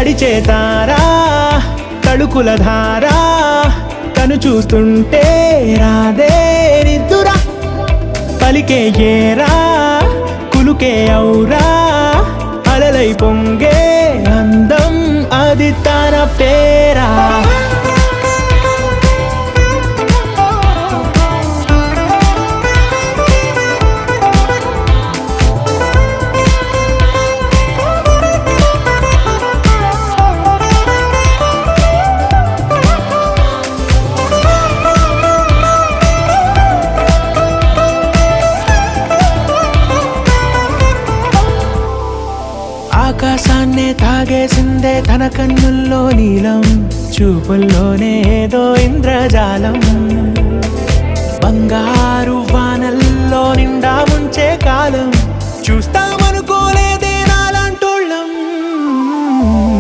నడిచే తారా తళుకుల ధారా తను చూస్తుంటే రాదే నిద్దురా పలికే ఏరా కులుకే ఔరా అలలై పొంగే అందం అది తన పేరా ఆకాశాన్నే తాగేసిందే తన కన్నుల్లో నీలం చూపుల్లోనే ఏదో ఇంద్రజాలం బంగారు వానల్లో నిండా ముంచే కాలం చూస్తా